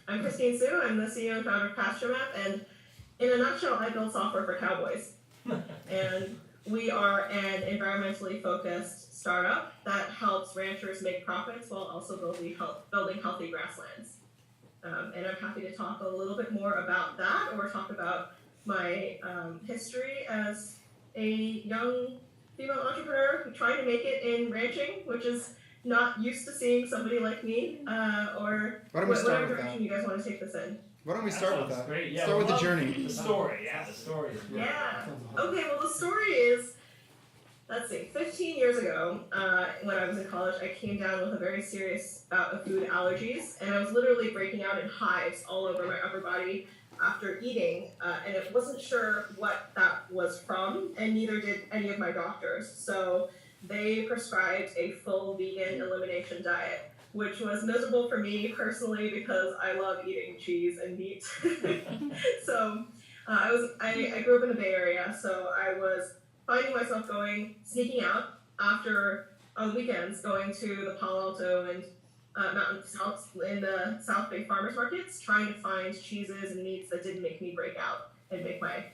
I'm Christine Su. I'm the CEO and founder of PastureMap, and in a nutshell, I build software for cowboys. And we are an environmentally focused startup that helps ranchers make profits while also building healthy grasslands. And I'm happy to talk a little bit more about that, or talk about my history as a young female entrepreneur trying to make it in ranching, which is not used to seeing somebody like me, or Why don't we start whatever with direction that? you guys want to take this in. Why don't we start with that? Great. Yeah, Start with the love journey. The story. Yeah, the story. Yeah. Okay, well, the story is, let's see, 15 years ago, when I was in college, I came down with a very serious bout of food allergies, and I was literally breaking out in hives all over my upper body after eating, and I wasn't sure what that was from, and neither did any of my doctors. So they prescribed a full vegan elimination diet, which was miserable for me personally because I love eating cheese and meat. So I grew up in the Bay Area, so I was finding myself sneaking out on weekends, going to the Palo Alto and Mountain South in the South Bay farmers markets, trying to find cheeses and meats that didn't make me break out and make my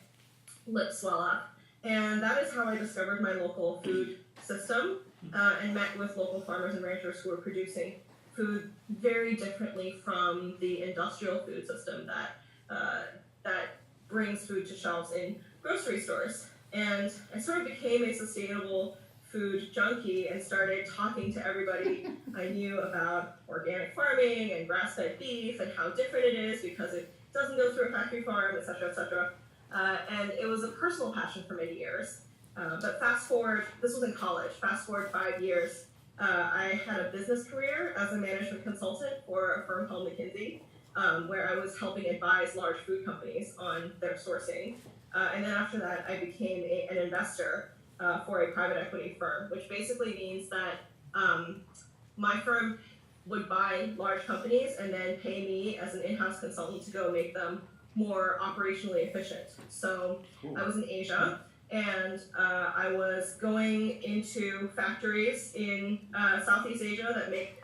lips swell up. And that is how I discovered my local food system, and met with local farmers and ranchers who were producing food very differently from the industrial food system that brings food to shelves in grocery stores. And I sort of became a sustainable food junkie and started talking to everybody I knew about organic farming and grass-fed beef and how different it is because it doesn't go through a factory farm, et cetera, et cetera. And it was a personal passion for many years. But fast forward, this was in college, fast forward 5 years, I had a business career as a management consultant for a firm called McKinsey, where I was helping advise large food companies on their sourcing. And then after that, I became an investor for a private equity firm, which basically means that my firm would buy large companies and then pay me as an in-house consultant to go make them more operationally efficient. So cool. I was in Asia, and I was going into factories in Southeast Asia that make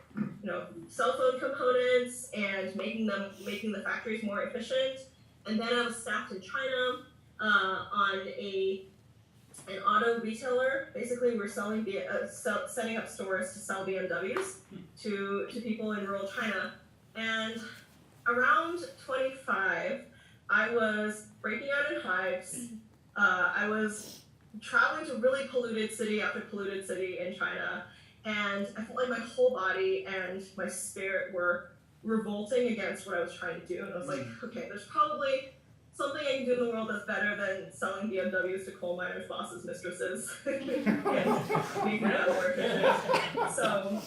cell phone components and making the factories more efficient. And then I was staffed in China on an auto retailer. Basically, we're setting up stores to sell BMWs to people in rural China. And around 25, I was breaking out in hives. I was traveling to really polluted city after polluted city in China, and I felt like my whole body and my spirit were revolting against what I was trying to do. And I was like, okay, there's probably something I can do in the world that's better than selling BMWs to coal miners' bosses' mistresses. and making that more efficient. So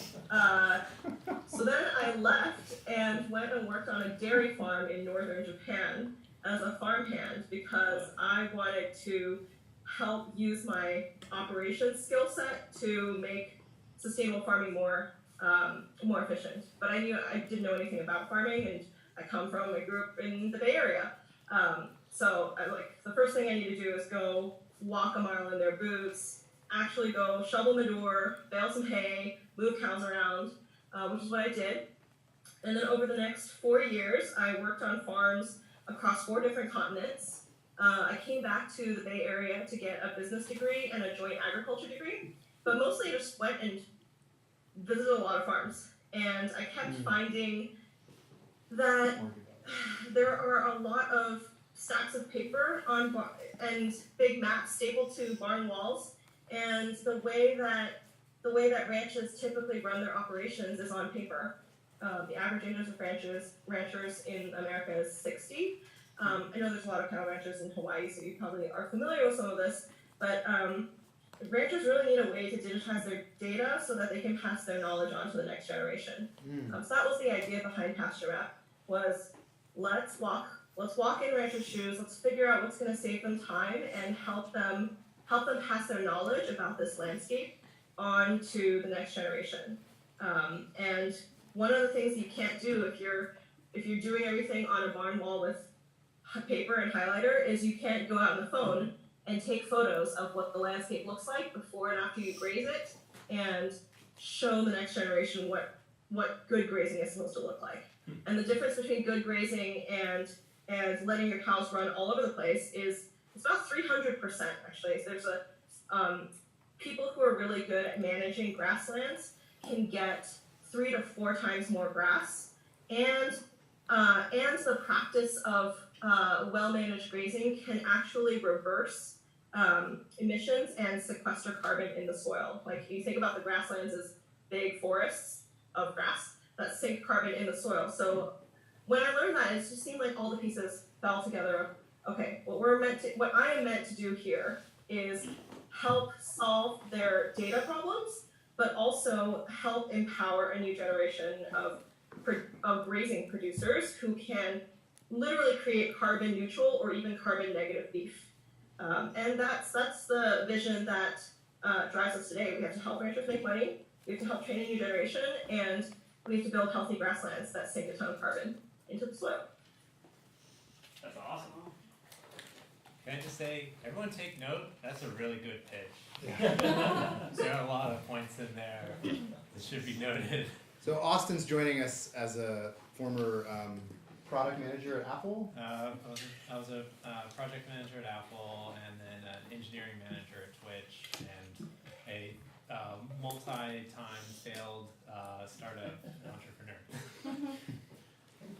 then I left and went and worked on a dairy farm in northern Japan as a farmhand because I wanted to help use my operations skill set to make sustainable farming more efficient. But I didn't know anything about farming, and I grew up in the Bay Area. So the first thing I need to do is go walk a mile in their boots, actually go shovel manure, bale some hay, move cows around, which is what I did. And then over the next 4 years, I worked on farms across 4 different continents. I came back to the Bay Area to get a business degree and a joint agriculture degree, but mostly I just went and visited a lot of farms. And I kept finding that there are a lot of stacks of paper and big maps stapled to barn walls, and the way that ranches typically run their operations is on paper. The average age of ranchers in America is 60. I know there's a lot of cow ranchers in Hawaii, so you probably are familiar with some of this, but ranchers really need a way to digitize their data so that they can pass their knowledge on to the next generation. So that was the idea behind PastureMap, was let's walk in ranchers' shoes, let's figure out what's going to save them time and help them pass their knowledge about this landscape on to the next generation. And one of the things you can't do if you're doing everything on a barn wall with paper and highlighter is you can't go out on the phone and take photos of what the landscape looks like before and after you graze it and show the next generation what good grazing is supposed to look like. And the difference between good grazing and letting your cows run all over the place is it's about 300% actually. So there's people who are really good at managing grasslands can get 3 to 4 times more grass, and the practice of well-managed grazing can actually reverse emissions and sequester carbon in the soil. Like you think about the grasslands as big forests of grass that sink carbon in the soil. So when I learned that, it just seemed like all the pieces fell together. Okay, what I am meant to do here is help solve their data problems, but also help empower a new generation of grazing producers who can literally create carbon neutral or even carbon negative beef. And that's the vision that drives us today. We have to help ranchers make money, we have to help train a new generation, and we have to build healthy grasslands that sink a ton of carbon into the soil. That's awesome. Can I just say, everyone take note, that's a really good pitch. Yeah. There are a lot of points in there that should be noted. So Austin's joining us as a former product manager at Apple. I was a project manager at Apple, and then an engineering manager at Twitch, and a multi-time failed startup entrepreneur.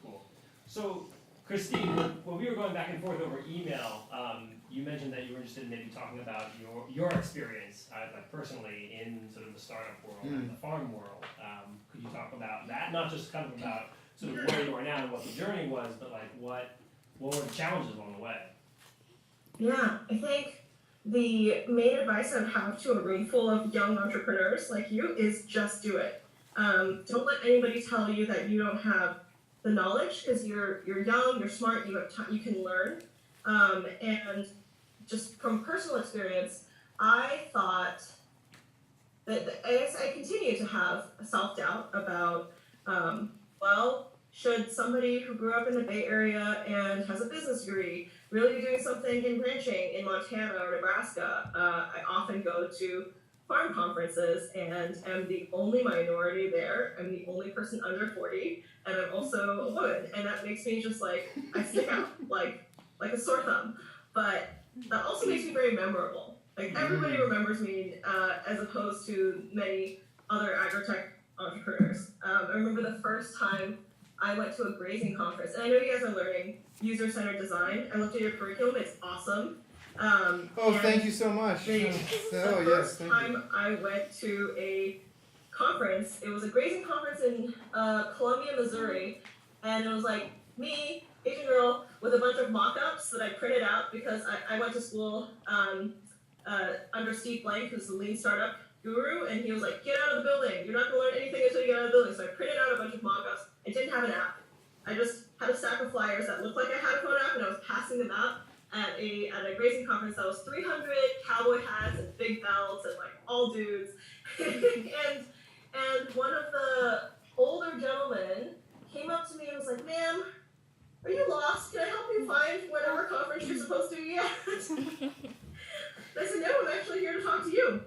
Cool. So, Christine, when we were going back and forth over email, you mentioned that you were interested in maybe talking about your experience, like personally, in sort of the startup world and the farm world. Could you talk about that? Not just kind of about sort of where you are now and what the journey was, but like what were the challenges along the way? Yeah, I think the main advice I would have to a room full of young entrepreneurs like you is just do it. Don't let anybody tell you that you don't have the knowledge, because you're young, you're smart, you have time, you can learn. And just from personal experience, I thought that I continue to have self-doubt about, well, should somebody who grew up in the Bay Area and has a business degree really be doing something in ranching in Montana or Nebraska? I often go to farm conferences and am the only minority there. I'm the only person under 40, and I'm also a woman, and that makes me just like, I stick out like a sore thumb. But that also makes me very memorable. Like everybody remembers me as opposed to many other agri-tech entrepreneurs. I remember the first time I went to a grazing conference, and I know you guys are learning user-centered design. I looked at your curriculum; it's awesome. Thank you so much. The Yes, first thank time you. I went to a conference, it was a grazing conference in Columbia, Missouri, and it was like me, Asian girl, with a bunch of mock-ups that I printed out because I went to school under Steve Blank, who's the lean startup guru, and he was like, get out of the building, you're not going to learn anything until you get out of the building. So I printed out a bunch of mock-ups. I didn't have an app. I just had a stack of flyers that looked like I had a phone app, and I was passing them out at a grazing conference that was 300 cowboy hats and big belts and like all dudes. and one of the older gentlemen came up to me and was like, ma'am, are you lost? Can I help you find whatever conference you're supposed to be at? And I said, no, I'm actually here to talk to you.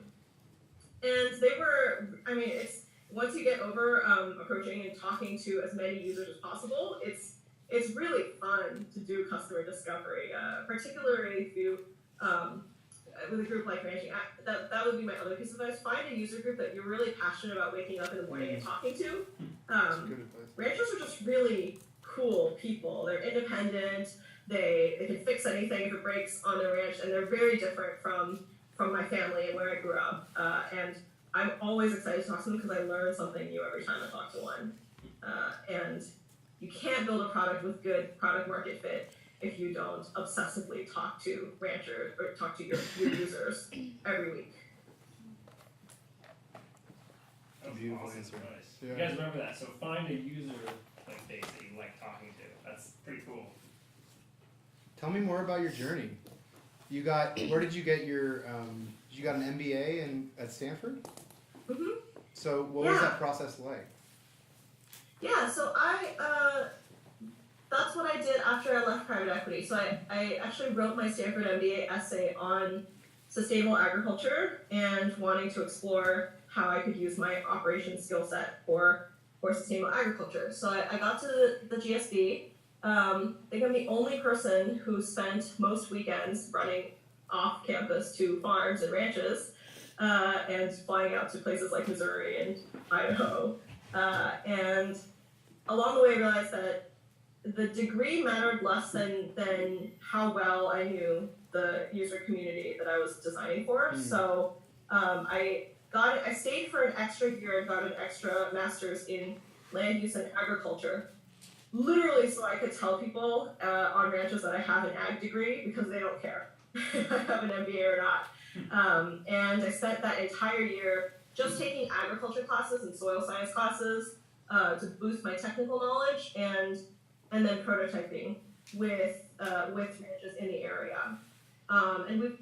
And they were, I mean, it's once you get over approaching and talking to as many users as possible, it's really fun to do customer discovery, particularly if you, with a group like Ranching. That would be my other piece of advice. Find a user group that you're really passionate about waking up in the morning and talking to. Ranchers are just really cool people. They're independent. They can fix anything if it breaks on their ranch, and they're very different from my family and where I grew up. And I'm always excited to talk to them because I learn something new every time I talk to one. And you can't build a product with good product market fit if you don't obsessively talk to ranchers or talk to your users every week. Beautiful Awesome answer. advice. Yeah. You guys remember that? So find a user like base that you like talking to. That's pretty cool. Tell me more about your journey. You got, where did you get your, you got an MBA at Stanford? Mm-hmm. So what was that process like? Yeah, so that's what I did after I left private equity. So I actually wrote my Stanford MBA essay on sustainable agriculture and wanting to explore how I could use my operations skill set for for sustainable agriculture. So I got to the GSB. I think I'm the only person who spent most weekends running off campus to farms and ranches, and flying out to places like Missouri and Idaho. And along the way, I realized that the degree mattered less than how well I knew the user community that I was designing for. So I stayed for an extra year and got an extra master's in land use and agriculture, literally so I could tell people on ranches that I have an ag degree, because they don't care if I have an MBA or not. And I spent that entire year just taking agriculture classes and soil science classes to boost my technical knowledge, and then prototyping with ranches in the area. And we've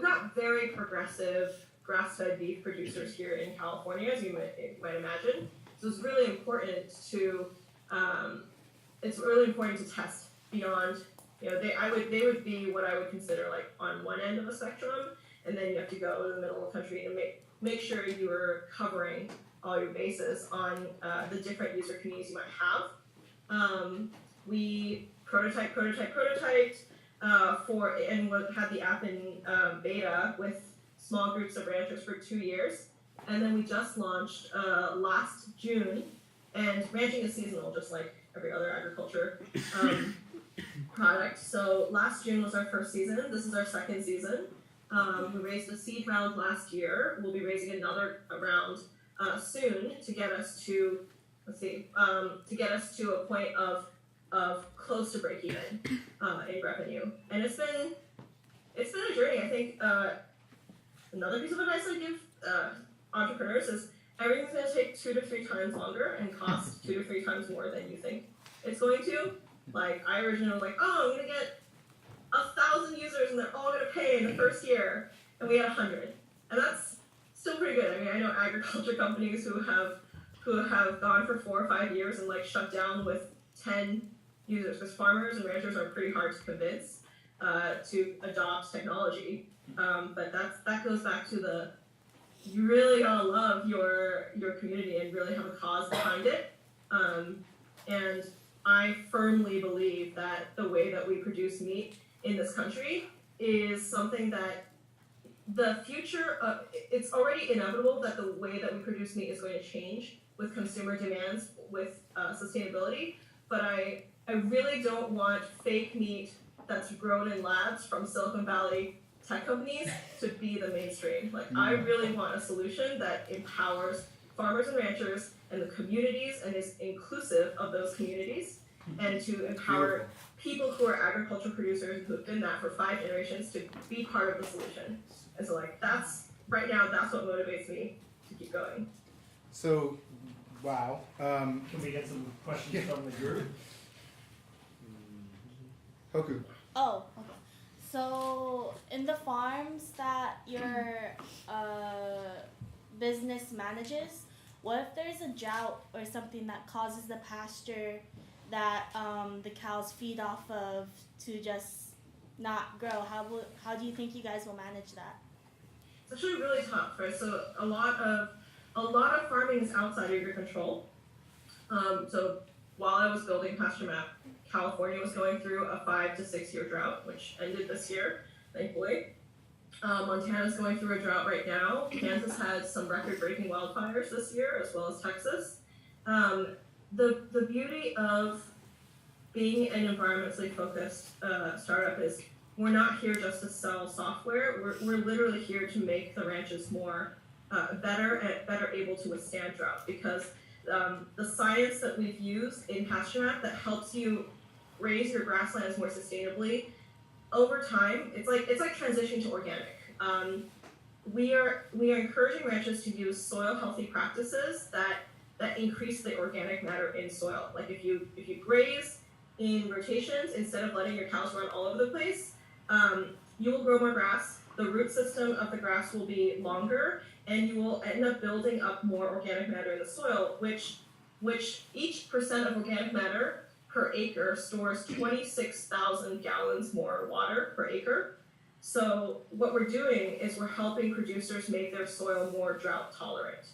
got very progressive grass-fed beef producers here in California, as you might imagine. So it's really important to test beyond. They would be what I would consider like on one end of the spectrum, and then you have to go to the middle of the country and make sure you are covering all your bases on the different user communities you might have. We prototyped and had the app in beta with small groups of ranchers for 2 years, and then we just launched last June. And ranching is seasonal, just like every other agriculture product. So last June was our first season. This is our second season. We raised a seed round last year. We'll be raising another round soon to get us to a point of close to break even in revenue. And it's been a journey. I think another piece of advice I give entrepreneurs is everything's going to take 2 to 3 times longer and cost 2 to 3 times more than you think it's going to. Like, I originally was like, oh, I'm going to get 1,000 users and they're all going to pay in the first year. And we had 100. And that's still pretty good. I mean, I know agriculture companies who have gone for 4 or 5 years and like shut down with 10 users, because farmers and ranchers are pretty hard to convince to adopt technology. But that goes back to you really gotta love your community and really have a cause behind it. And I firmly believe that the way that we produce meat in this country is something that the future it's already inevitable that the way that we produce meat is going to change with consumer demands with sustainability. But I really don't want fake meat that's grown in labs from Silicon Valley tech companies to be the mainstream. Like, I really want a solution that empowers farmers and ranchers and the communities and is inclusive of those communities, and to empower people who are agriculture producers who have been that for 5 generations to be part of the solution. And so that's what motivates me to keep going. So, wow. Can we get some questions from the group? Hoku. Oh, okay. So, in the farms that your business manages, what if there's a drought or something that causes the pasture that the cows feed off of to just not grow? How do you think you guys will manage that? It's actually really tough, right? So a lot of farming is outside of your control. So while I was building PastureMap, California was going through a 5 to 6 year drought, which ended this year, thankfully. Montana's going through a drought right now. Kansas had some record-breaking wildfires this year, as well as Texas. The beauty of being an environmentally focused startup is we're not here just to sell software. We're literally here to make the ranches more better able to withstand drought, because the science that we've used in PastureMap that helps you raise your grasslands more sustainably over time, it's like transition to organic. We are encouraging ranchers to use soil healthy practices that increase the organic matter in soil. Like if you graze in rotations instead of letting your cows run all over the place, you will grow more grass. The root system of the grass will be longer, and you will end up building up more organic matter in the soil, which each percent of organic matter per acre stores 26,000 gallons more water per acre. So what we're doing is we're helping producers make their soil more drought tolerant.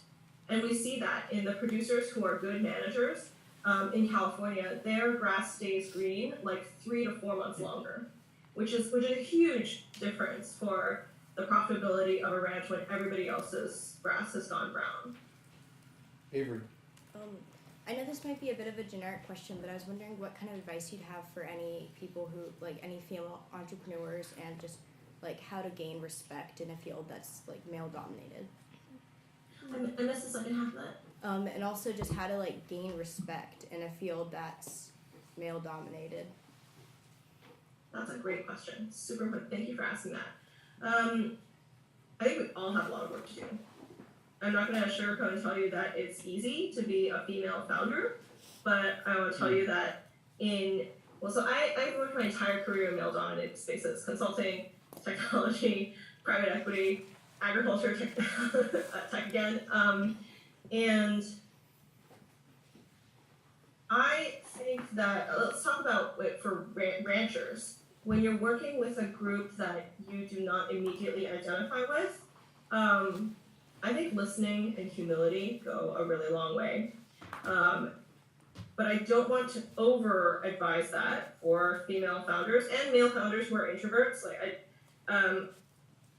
And we see that in the producers who are good managers in California, their grass stays green like 3 to 4 months longer, which is a huge difference for the profitability of a ranch when everybody else's grass has gone brown. Avery. I know this might be a bit of a generic question, but I was wondering what kind of advice you'd have for any people who, like any female entrepreneurs, and just like how to gain respect in a field that's like male dominated. I missed the second half of that. And also just how to like gain respect in a field that's male dominated. That's a great question. Super important. Thank you for asking that. I think we all have a lot of work to do. I'm not going to sugarcoat and tell you that it's easy to be a female founder, but I want to tell you that I've worked my entire career in male-dominated spaces: consulting, technology, private equity, agriculture, tech again, and I think that let's talk about it for ranchers. When you're working with a group that you do not immediately identify with, I think listening and humility go a really long way. But I don't want to over advise that for female founders and male founders who are introverts.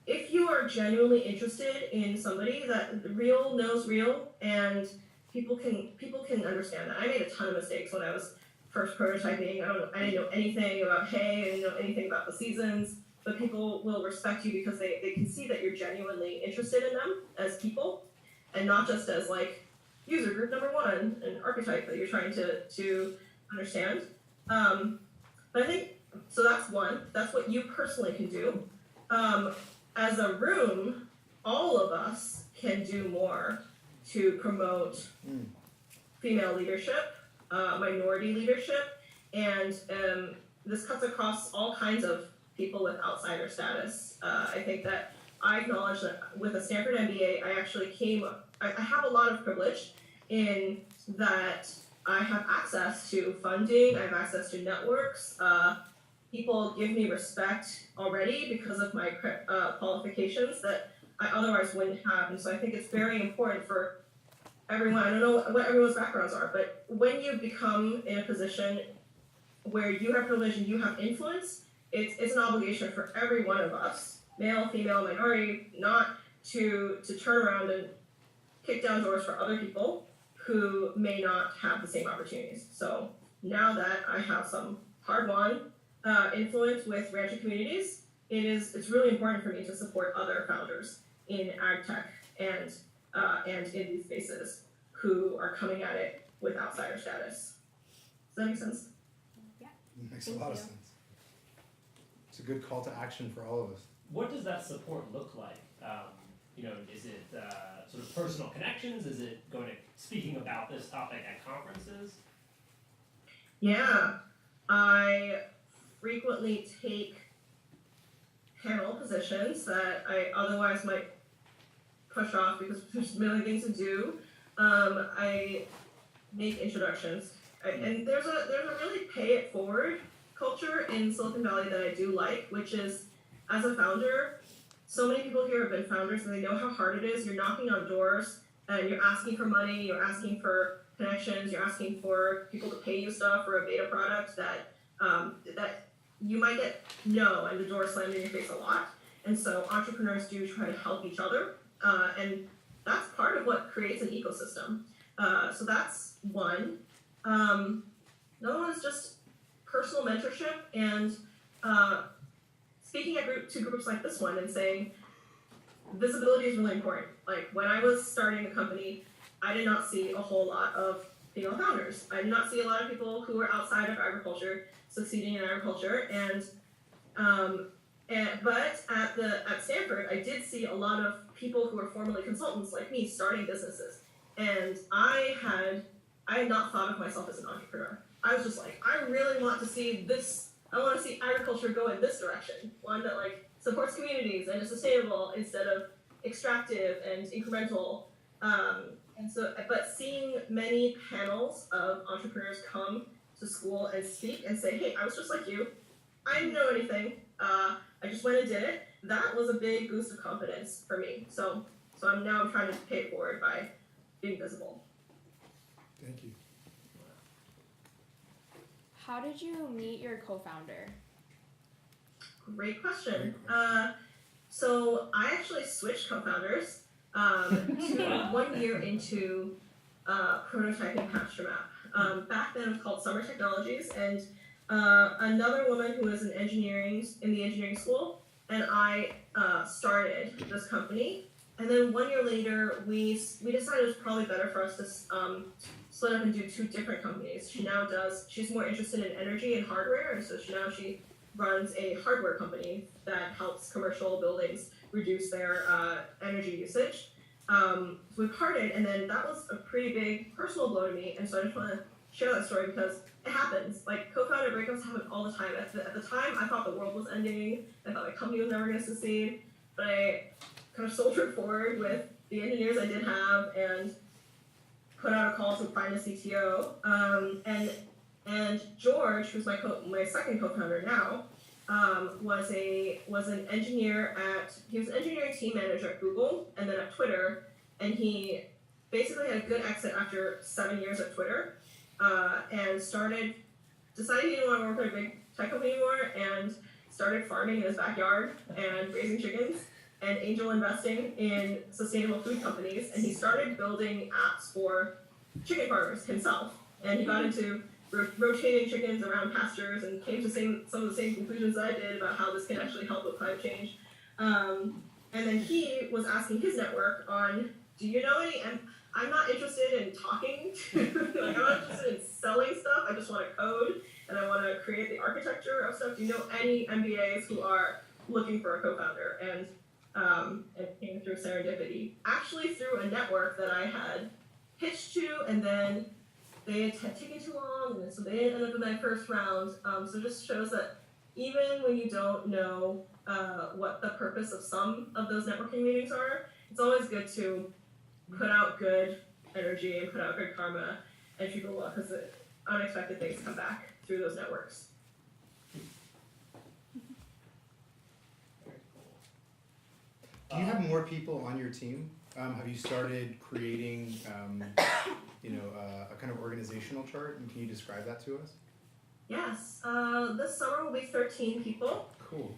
If you are genuinely interested in somebody, that real knows real, and people can understand that. I made a ton of mistakes when I was first prototyping. I didn't know anything about hay, I didn't know anything about the seasons, but people will respect you because they can see that you're genuinely interested in them as people, and not just as like user group number one, an archetype that you're trying to understand. But I think, so that's one, that's what you personally can do. As a room, all of us can do more to promote female leadership, minority leadership, and this cuts across all kinds of people with outsider status. I think that I acknowledge that with a Stanford MBA, I have a lot of privilege in that I have access to funding, I have access to networks. People give me respect already because of my qualifications that I otherwise wouldn't have. And so I think it's very important for everyone. I don't know what everyone's backgrounds are, but when you become in a position where you have privilege and you have influence, it's an obligation for every one of us, male, female, minority, not to turn around and kick down doors for other people who may not have the same opportunities. So now that I have some hard-won influence with rancher communities, it's really important for me to support other founders in ag tech and in these spaces who are coming at it with outsider status. Does that make sense? It makes a lot of sense. It's a good call to action for all of us. What does that support look like? Is it sort of personal connections? Is it going to speaking about this topic at conferences? Yeah, I frequently take panel positions that I otherwise might push off because there's a million things to do. I make introductions, and there's a really pay it forward culture in Silicon Valley that I do like, which is, as a founder, so many people here have been founders and they know how hard it is. You're knocking on doors and you're asking for money, you're asking for connections, you're asking for people to pay you stuff for a beta product that you might get no, and the door slammed in your face a lot. And so entrepreneurs do try to help each other, and that's part of what creates an ecosystem. So that's one. Another one is just personal mentorship and speaking to groups like this one and saying visibility is really important. Like when I was starting a company, I did not see a whole lot of female founders. I did not see a lot of people who were outside of agriculture succeeding in agriculture, but at Stanford, I did see a lot of people who were formerly consultants like me starting businesses, and I had not thought of myself as an entrepreneur. I was just like, I really want to see this. I want to see agriculture go in this direction, one that like supports communities and is sustainable instead of extractive and incremental. But seeing many panels of entrepreneurs come to school and speak and say, hey, I was just like you. I didn't know anything. I just went and did it. That was a big boost of confidence for me. So I'm trying to pay it forward by being visible. Thank you. How did you meet your co-founder? Great question. Great question. So I actually switched co-founders to 1 year into prototyping PastureMap. Back then it was called Summer Technologies, and another woman who was in the engineering school, and I started this company. And then 1 year later, we decided it was probably better for us to split up and do two different companies. She's more interested in energy and hardware, and so she runs a hardware company that helps commercial buildings reduce their energy usage. So we parted, and then that was a pretty big personal blow to me, and so I just want to share that story because it happens. Like, co-founder breakups happen all the time. At the time, I thought the world was ending. I thought my company was never going to succeed, but I kind of soldiered forward with the engineers I did have and put out a call to find a CTO. And George, who's my second co-founder now, was an engineer he was an engineering team manager at Google and then at Twitter, and he basically had a good exit after 7 years at Twitter, and decided he didn't want to work at a big tech company anymore, and started farming in his backyard and raising chickens and angel investing in sustainable food companies, and he started building apps for chicken farmers himself, and he got into rotating chickens around pastures and came to some of the same conclusions I did about how this can actually help with climate change. And then he was asking his network on, do you know any, and I'm not interested in talking, like, I'm not interested in selling stuff, I just want to code, and I want to create the architecture of stuff. Do you know any MBAs who are looking for a co-founder? And it came through serendipity, actually through a network that I had pitched to, and then they had taken too long, and so they ended up in my first round. So it just shows that even when you don't know what the purpose of some of those networking meetings are, it's always good to put out good energy and put out good karma and treat people well, because unexpected things come back through those networks. Very cool. Do you have more people on your team? Have you started creating, a kind of organizational chart? And can you describe that to us? Yes, this summer will be 13 people. Cool.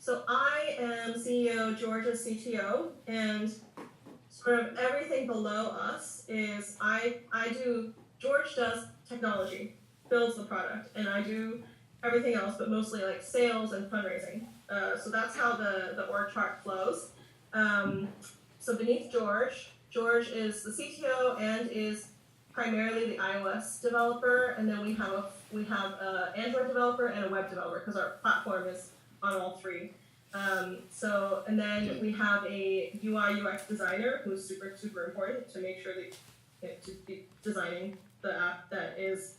So I am CEO, George is CTO, and sort of everything below us is George does technology, builds the product, and I do everything else, but mostly like sales and fundraising. So that's how the org chart flows. So beneath George is the CTO and is primarily the iOS developer, and then we have a Android developer and a web developer because our platform is on all three. And then we have a UI UX designer who's super, super important to make sure that to be designing the app that is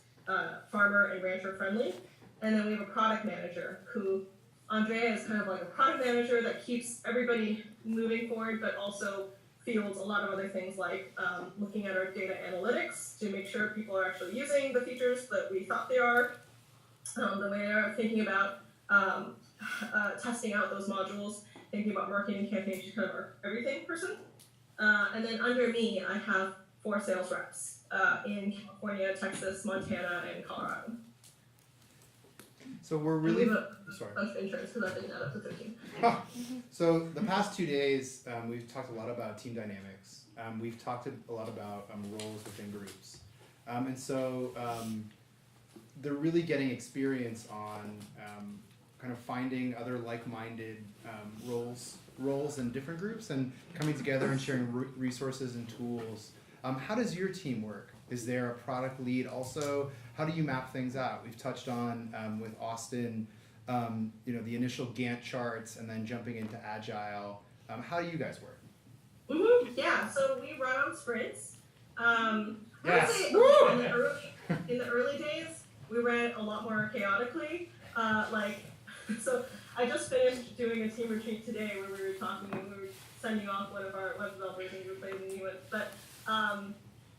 farmer and rancher friendly. And then we have a product manager who, Andrea is kind of like a product manager that keeps everybody moving forward, but also fields a lot of other things like looking at our data analytics to make sure people are actually using the features that we thought they are, the way they're thinking about testing out those modules, thinking about marketing campaigns. She's kind of our everything person. And then under me, I have 4 sales reps in California, Texas, Montana, and Colorado. So we're And really we have a sorry. bunch of interns because I didn't add up to 13. So the past 2 days, we've talked a lot about team dynamics. We've talked a lot about roles within groups, and so they're really getting experience on kind of finding other like-minded roles in different groups and coming together and sharing resources and tools. How does your team work? Is there a product lead also? How do you map things out? We've touched on with Austin, the initial Gantt charts and then jumping into Agile. How do you guys work? Mm-hmm. Yeah, so we run on sprints. I would Yes. say in the early days, we ran a lot more chaotically. So I just finished doing a team retreat today where we were talking and we were sending off one of our web developers and we were playing the new one. But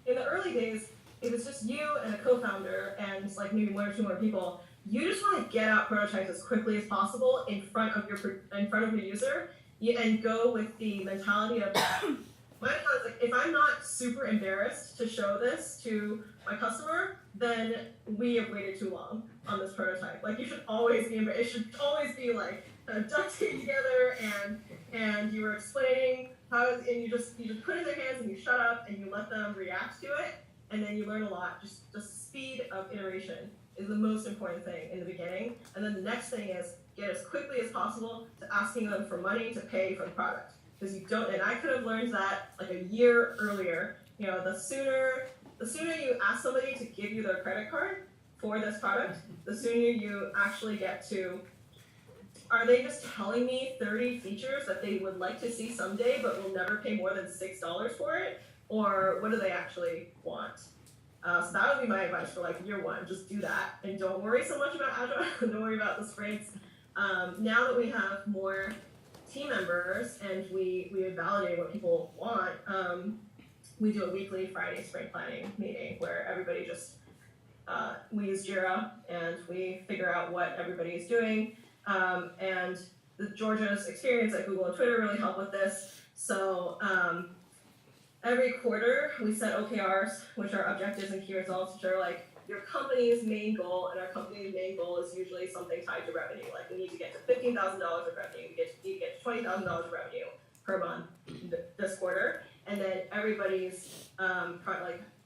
in the early days, it was just you and a co-founder and like maybe 1 or 2 more people. You just want to get out prototypes as quickly as possible in front of your user, and go with the mentality of my thought is like, if I'm not super embarrassed to show this to my customer, then we have waited too long on this prototype. Like, you should always be embarrassed. It should always be like duct taped together, and you were explaining how, and you just put it in their hands and you shut up and you let them react to it, and then you learn a lot. Just the speed of iteration is the most important thing in the beginning, and then the next thing is get as quickly as possible to asking them for money to pay for the product. Because you don't, and I could have learned that like a year earlier. You know, the sooner you ask somebody to give you their credit card for this product, the sooner you actually get to, are they just telling me 30 features that they would like to see someday but will never pay more than $6 for it? Or what do they actually want? So that would be my advice for like year one. Just do that and don't worry so much about Agile. Don't worry about the sprints. Now that we have more team members and we validate what people want, we do a weekly Friday sprint planning meeting where everybody just, we use Jira and we figure out what everybody is doing. And Georgia's experience at Google and Twitter really helped with this. So every quarter we set OKRs, which are objectives and key results, which are like your company's main goal, and our company's main goal is usually something tied to revenue. Like, we need to get to $15,000 of revenue, we need to get to $20,000 of revenue per month this quarter, and then everybody's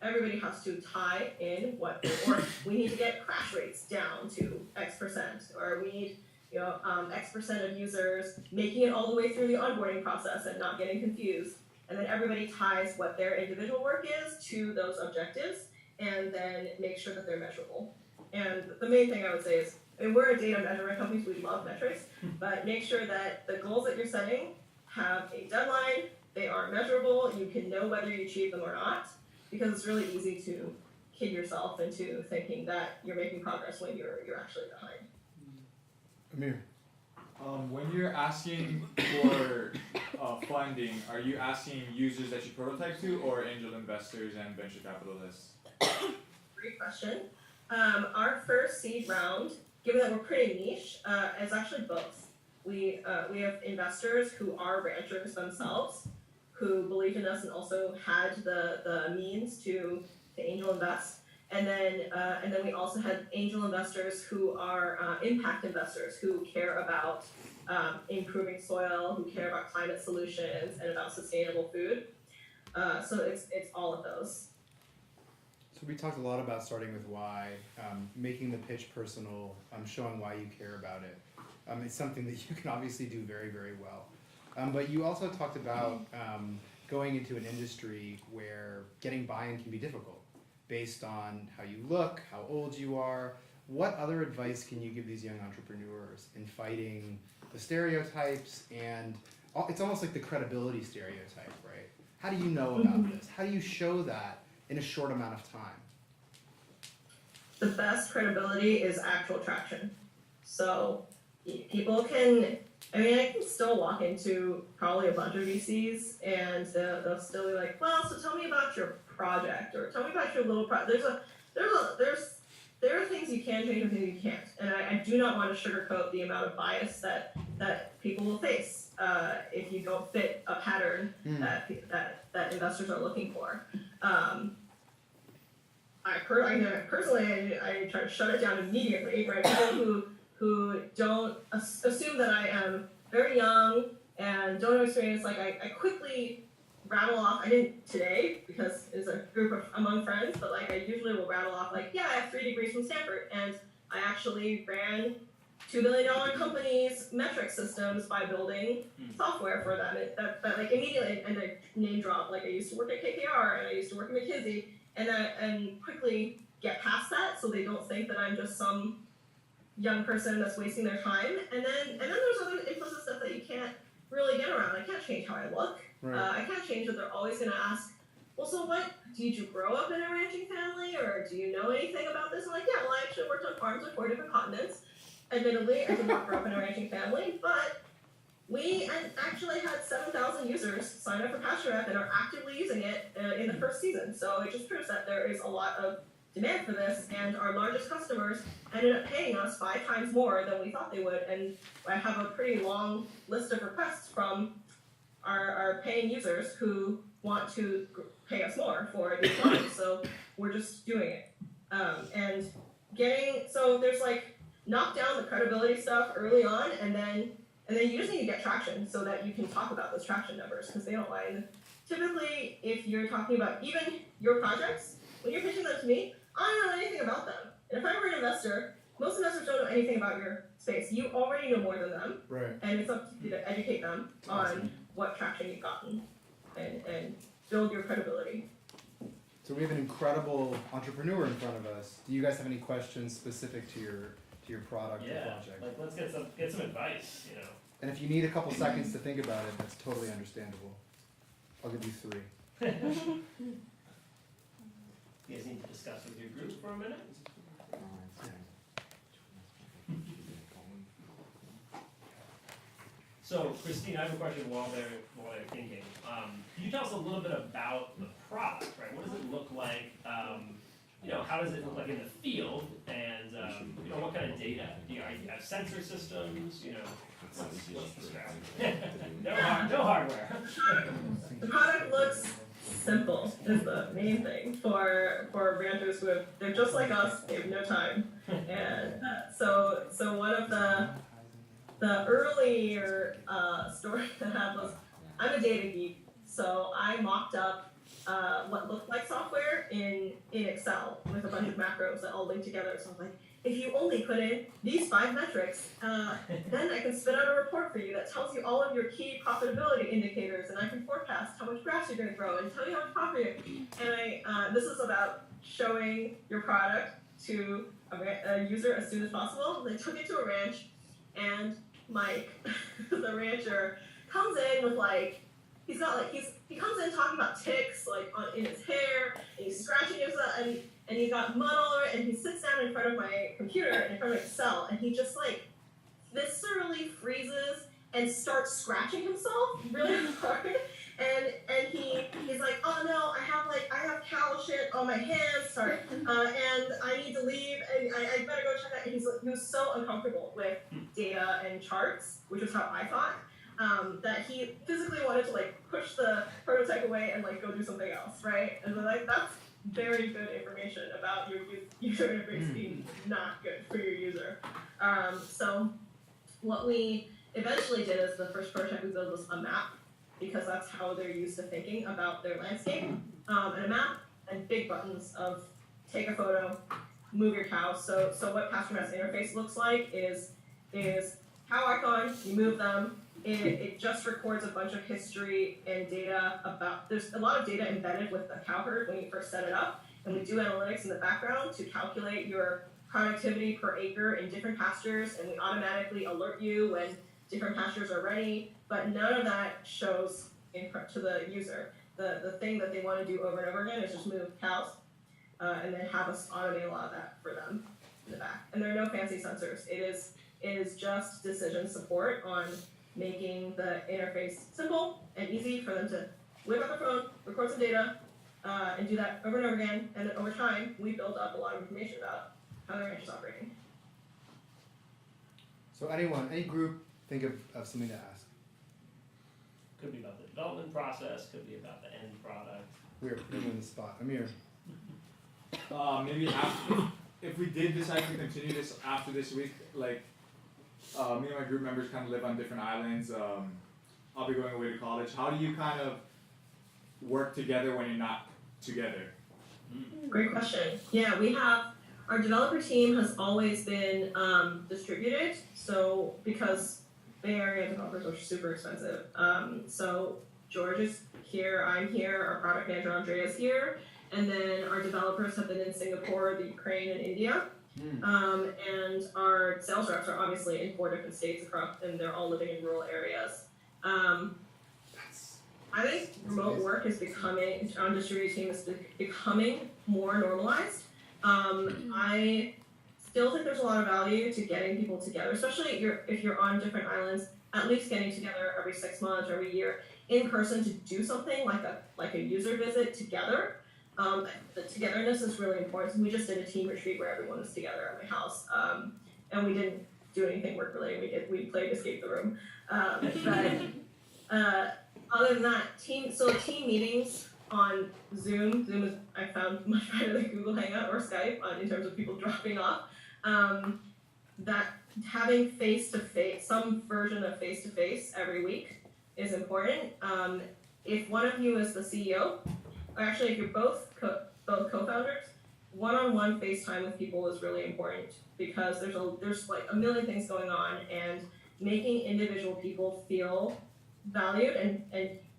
everybody has to tie in what, or we need to get crash rates down to X%, or we need X% of users making it all the way through the onboarding process and not getting confused, and then everybody ties what their individual work is to those objectives, and then make sure that they're measurable. And the main thing I would say is, I mean, we're a data measurement company, so we love metrics, but make sure that the goals that you're setting have a deadline, they are measurable, you can know whether you achieve them or not, because it's really easy to kid yourself into thinking that you're making progress when you're actually behind. Amir. When you're asking for funding, are you asking users that you prototype to, or angel investors and venture capitalists? Great question. Our first seed round, given that we're pretty niche, is actually both. We have investors who are ranchers themselves, who believed in us and also had the means to angel invest. And then we also had angel investors who are impact investors who care about improving soil, who care about climate solutions and about sustainable food. So it's all of those. So we talked a lot about starting with why, making the pitch personal, showing why you care about it. It's something that you can obviously do very, very well. But you also talked about going into an industry where getting buy-in can be difficult based on how you look, how old you are. What other advice can you give these young entrepreneurs in fighting the stereotypes, and it's almost like the credibility stereotype, right? How do you know about this? How do you show that in a short amount of time? The best credibility is actual traction. So people can, I can still walk into probably a bunch of VCs and they'll still be like, well, so tell me about your project, or tell me about your little project. There are things you can change and things you can't. And I do not want to sugarcoat the amount of bias that people will face if you don't fit a pattern that investors are looking for. Personally, I try to shut it down immediately, right? People who don't assume that I am very young and don't have experience, like I quickly rattle off, I didn't today because it's a group among friends, but like I usually will rattle off like, yeah, I have 3 degrees from Stanford, and I actually ran $2 billion companies' metric systems by building software for them. That like immediately, and I name drop, like I used to work at KKR and I used to work at McKinsey, and quickly get past that so they don't think that I'm just some young person that's wasting their time. And then there's other implicit stuff that you can't really get around. I can't change how I look. Right. I can't change that they're always going to ask, well, so what, did you grow up in a ranching family, or do you know anything about this? I'm like, yeah, well, I actually worked on farms on 4 different continents. Admittedly, I did not grow up in a ranching family, but we actually had 7,000 users sign up for PastureF and are actively using it in the first season. So it just proves that there is a lot of demand for this, and our largest customers ended up paying us 5 times more than we thought they would. And I have a pretty long list of requests from are paying users who want to pay us more for these lines. So we're just doing it. And so there's like knock down the credibility stuff early on, and then you just need to get traction so that you can talk about those traction numbers because they don't lie. And typically, if you're talking about even your projects, when you're pitching them to me, I don't know anything about them. And if I were an investor, most investors don't know anything about your space. You already know more than them, Right. and it's up to you to educate them on what traction you've gotten and build your credibility. So we have an incredible entrepreneur in front of us. Do you guys have any questions specific to your product or Yeah, project? like let's get some advice, you know. And if you need a couple seconds to think about it, that's totally understandable. I'll give you 3. You guys need to discuss with your group for a minute. So, Christine, I have a question while they're thinking. Can you tell us a little bit about the product, right? What does it look like? How does it look like in the field? And what kind of data? Do you have sensor systems? What's the strategy? no hardware. The product looks simple is the main thing for ranchers they're just like us, they have no time. And so one of the earlier stories that I had was, I'm a data geek, so I mocked up what looked like software in Excel with a bunch of macros that all link together. So I was like, if you only put in these 5 metrics, then I can spit out a report for you that tells you all of your key profitability indicators, and I can forecast how much grass you're going to grow and tell you how much profit and this is about showing your product to a user as soon as possible. They took it to a ranch, and Mike, the rancher, comes in with he comes in talking about ticks in his hair, and he's scratching himself, and he's got mud all over it, and he sits down in front of my computer and in front of Excel, and he just viscerally freezes and starts scratching himself really hard, and he's like, oh no, I have cow shit on my hands, sorry, and I need to leave, and I better go check that. And he was so uncomfortable with data and charts, which is how I thought. That he physically wanted to push the prototype away and go do something else, right? And that's very good information about your user interface being not good for your user. So what we eventually did is the first prototype we built was a map, because that's how they're used to thinking about their landscape. And a map and big buttons of take a photo, move your cow. So what PastureMap's interface looks like is cow icon, you move them. It just records a bunch of history and data there's a lot of data embedded with the cow herd when you first set it up, and we do analytics in the background to calculate your productivity per acre in different pastures, and we automatically alert you when different pastures are ready, but none of that shows to the user. The thing that they want to do over and over again is just move cows, and then have us automate a lot of that for them in the back. And there are no fancy sensors. It is just decision support on making the interface simple and easy for them to whip up their phone, record some data, and do that over and over again. And then over time, we built up a lot of information about how their ranch is operating. So any group, think of something to ask. Could be about the development process, could be about the end product. We're putting you in the spot. Amir. Maybe if we did decide to continue this after this week, me and my group members kind of live on different islands. I'll be going away to college. How do you kind of work together when you're not together? Great question. Yeah, we have our developer team has always been distributed. So because Bay Area developers are super expensive. So George is here, I'm here, our product manager Andrea is here, and then our developers have been in Singapore, the Ukraine, and India. And our sales reps are obviously in 4 different states across, and they're all living in rural areas. I think remote work is becoming, on distributed team is becoming more normalized. I still think there's a lot of value to getting people together, especially if you're on different islands, at least getting together every 6 months or every year in person to do something like a user visit together. The togetherness is really important. So we just did a team retreat where everyone was together at my house, and we didn't do anything work related. We played Escape the Room, but Other than that, team meetings on Zoom. Zoom is, I found, much better than Google Hangout or Skype in terms of people dropping off. That having face-to-face, some version of face-to-face every week is important. If one of you is the CEO, or actually if you're both co-founders, one-on-one FaceTime with people is really important because there's like a million things going on, and making individual people feel valued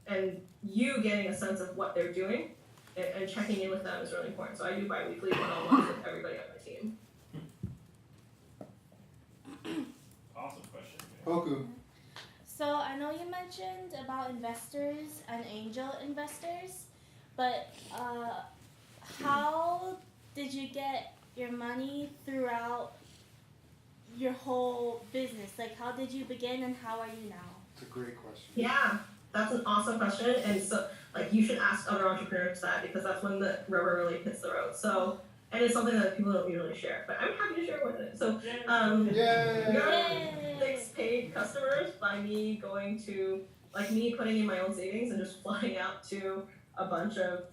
and you getting a sense of what they're doing and checking in with them is really important. So I do bi-weekly one-on-ones with everybody on my team. Awesome question. Hoku. So I know you mentioned about investors and angel investors, but how did you get your money throughout your whole business? Like, how did you begin and how are you now? It's a great question. Yeah, that's an awesome question, and so like you should ask other entrepreneurs that because that's when the rubber really hits the road. So, and it's something that people don't usually share, but I'm happy to share what it is. So, we got 6 paid customers by me going to, like me putting in my own savings and just flying out to a bunch of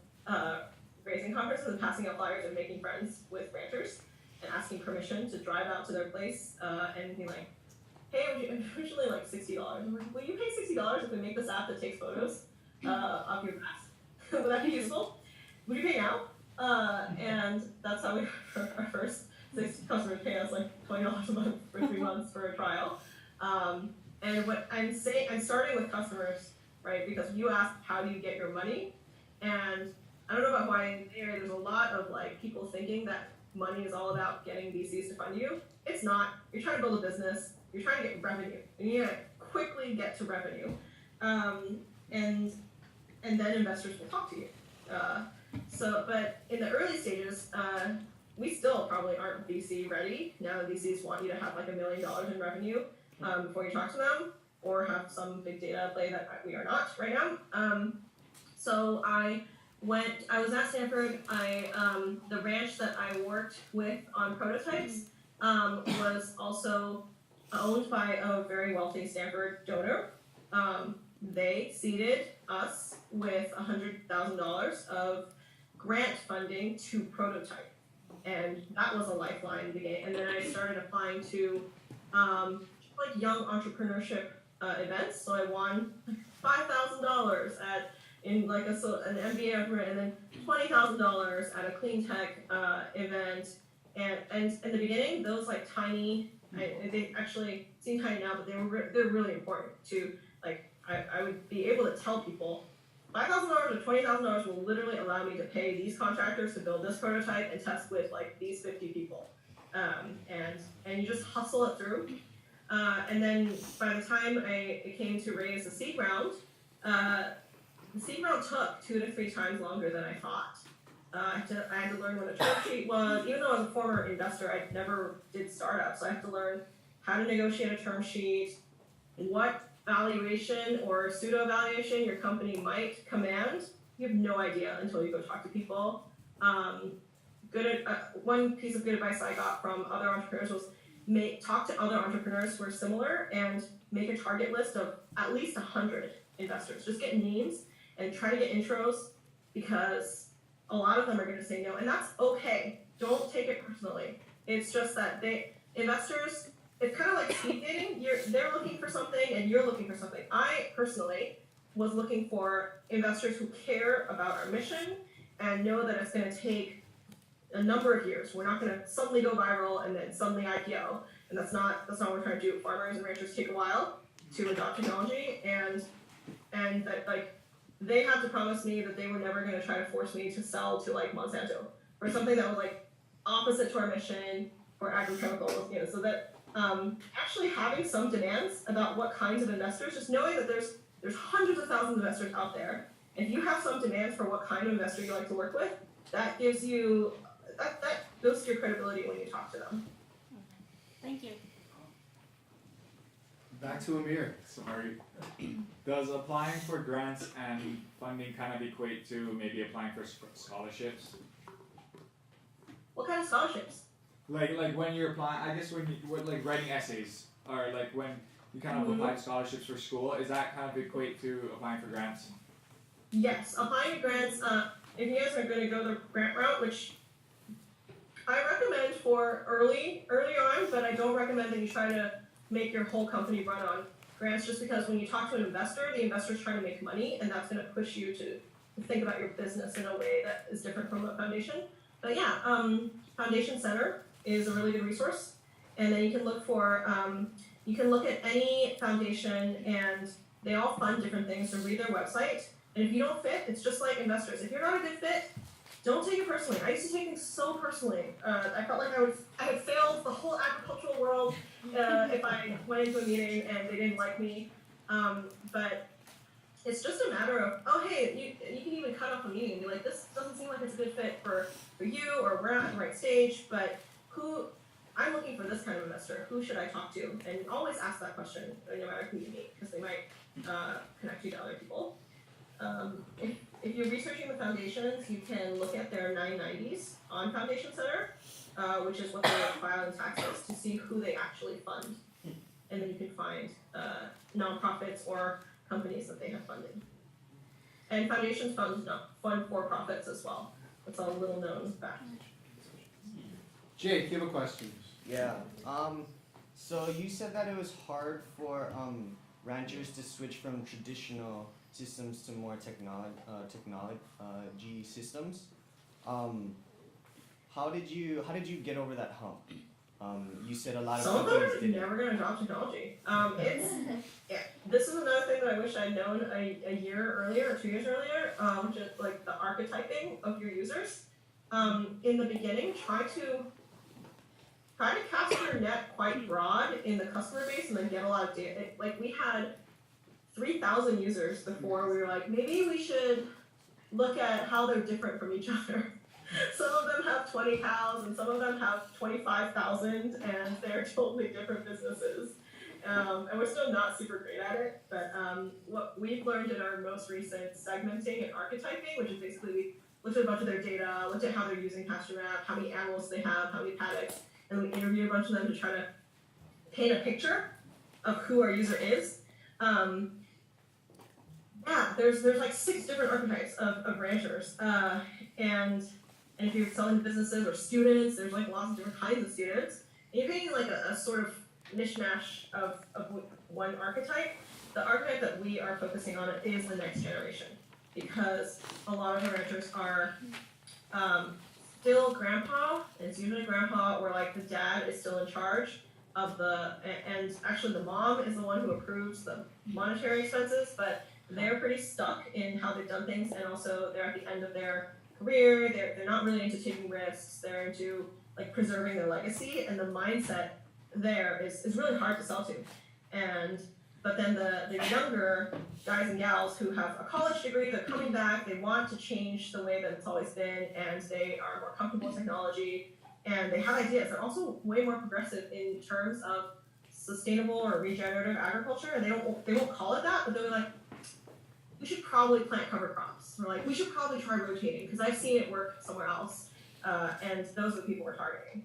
raising conferences and passing out flyers and making friends with ranchers and asking permission to drive out to their place and be like, hey, originally like $60. I'm like, will you pay $60 if we make this app that takes photos of your grass? Would that be useful? Would you pay now? And that's how we got our first 6 customers pay us like $20 a month for 3 months for a trial. And what I'm starting with customers, right? Because you asked how do you get your money, and I don't know about why there's a lot of like people thinking that money is all about getting VCs to fund you. It's not. You're trying to build a business. You're trying to get revenue. You need to quickly get to revenue, and then investors will talk to you. But in the early stages, we still probably aren't VC ready. Now the VCs want you to have like $1 million in revenue before you talk to them, or have some big data play that we are not right now. So I was at Stanford. The ranch that I worked with on prototypes was also owned by a very wealthy Stanford donor. They seeded us with $100,000 of grant funding to prototype, and that was a lifeline in the beginning. And then I started applying to like young entrepreneurship events. So I won $5,000 in like an MBA effort, and then $20,000 at a clean tech event. And in the beginning, those like tiny, they actually seem tiny now, but they're really important to like. I would be able to tell people $5,000 or $20,000 will literally allow me to pay these contractors to build this prototype and test with like these 50 people, and you just hustle it through. And then by the time it came to raise the seed round, the seed round took 2 to 3 times longer than I thought. I had to learn what a term sheet was. Even though I was a former investor, I never did startups. So I had to learn how to negotiate a term sheet, what valuation or pseudo valuation your company might command. You have no idea until you go talk to people. One piece of good advice I got from other entrepreneurs was talk to other entrepreneurs who are similar and make a target list of at least 100 investors. Just get names and try to get intros, because a lot of them are going to say no, and that's okay. Don't take it personally. It's just that investors, it's kind of like speed dating. They're looking for something and you're looking for something. I personally was looking for investors who care about our mission and know that it's going to take a number of years. We're not going to suddenly go viral and then suddenly IPO, and that's not what we're trying to do. Farmers and ranchers take a while to adopt technology, and that like they had to promise me that they were never going to try to force me to sell to like Monsanto or something that was like opposite to our mission or agrochemicals. So that actually having some demands about what kinds of investors, just knowing that there's hundreds of thousands of investors out there. If you have some demands for what kind of investor you like to work with, that gives you that goes to your credibility when you talk to them. Thank you. Back to Amir. Sorry. Does applying for grants and funding kind of equate to maybe applying for scholarships? What kind of scholarships? Like when you're applying, I guess when like writing essays, or like when you kind of apply to scholarships for school. Is that kind of equate to applying for grants? Yes, applying to grants, if you guys are gonna go the grant route, which I recommend for early on, but I don't recommend that you try to make your whole company run on grants, just because when you talk to an investor, the investor's trying to make money, and that's gonna push you to think about your business in a way that is different from a foundation. But yeah, Foundation Center is a really good resource, and then you can look for, you can look at any foundation, and they all fund different things, so read their website. And if you don't fit, it's just like investors. If you're not a good fit, don't take it personally. I used to take things so personally. I felt like I had failed the whole agricultural world if I went into a meeting and they didn't like me. But it's just a matter of, oh hey, you can even cut off a meeting and be like, this doesn't seem like it's a good fit for you, or we're not at the right stage, but I'm looking for this kind of investor. Who should I talk to? And always ask that question, no matter who you meet, because they might connect you to other people. If you're researching the foundations, you can look at their 990s on Foundation Center, which is what they file in taxes, to see who they actually fund. And then you can find nonprofits or companies that they have funded. And foundations fund for-profits as well. That's a little known fact. Jake, you have a question. Yeah. So you said that it was hard for ranchers to switch from traditional systems to more technology systems. How did you get over that hump? You said a lot of Some of them companies are did. never going to adopt technology. This is another thing that I wish I'd known a year earlier or 2 years earlier, just like the archetyping of your users. In the beginning, try to cast your net quite broad in the customer base and then get a lot of data. Like we had 3,000 users before we were like, maybe we should look at how they're different from each other. Some of them have 20 cows and some of them have 25,000, and they're totally different businesses. And we're still not super great at it, but what we've learned in our most recent segmenting and archetyping, which is basically we looked at a bunch of their data, looked at how they're using pasture map, how many animals they have, how many paddocks, and we interviewed a bunch of them to try to paint a picture of who our user is. There's like 6 different archetypes of ranchers, and if you're selling to businesses or students, there's like lots of different kinds of students. And you're painting like a sort of mishmash of one archetype. The archetype that we are focusing on is the next generation, because a lot of the ranchers are still grandpa, and it's usually grandpa, or like the dad is still in charge of and actually the mom is the one who approves the monetary expenses, but they're pretty stuck in how they've done things, and also they're at the end of their career. They're not really into taking risks. They're into like preserving their legacy, and the mindset there is really hard to sell to. But then the younger guys and gals who have a college degree, they're coming back, they want to change the way that it's always been, and they are more comfortable with technology, and they have ideas. They're also way more progressive in terms of sustainable or regenerative agriculture, and they won't call it that, but they're like, we should probably plant cover crops. We're like, we should probably try rotating, because I've seen it work somewhere else, and those are the people we're targeting.